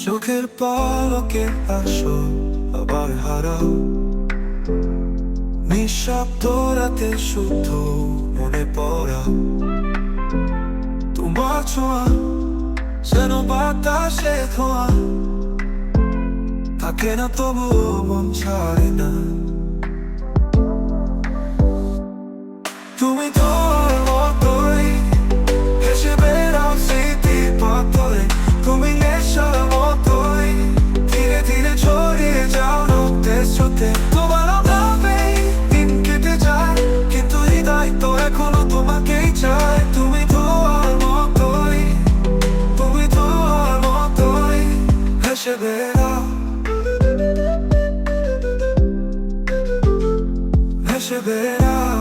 চোখের পলকে আসো আবার হারাও, নিঃশব্দ রাতে শুদ্ধ মনে পড়া। তোমার ছোঁয়া যেন বাতাসে ধোয়া, থাকে না তবুও মন ছাড়ে না। তুমি তোর মতোই হেসে বেড়াও স্মৃতি পথে, তুমি নেশার মতোই ধীরে ধীরে ছড়িয়ে যাও রক্তের স্রোতে। তোমার অভাবেই দিন কেটে যায়, কিন্তু হৃদয় তো এখনো তোমাকেই চায়। তুমি তোমার মতোই, তুমি তোমার মতোই হেসে বেড়াও, হেসে বেড়াও।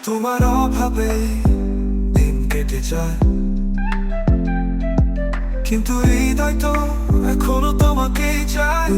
তোমার অভাবে দিন কেটে যায়, কিন্তু হৃদয় তো এখনো তোমাকেই চায়।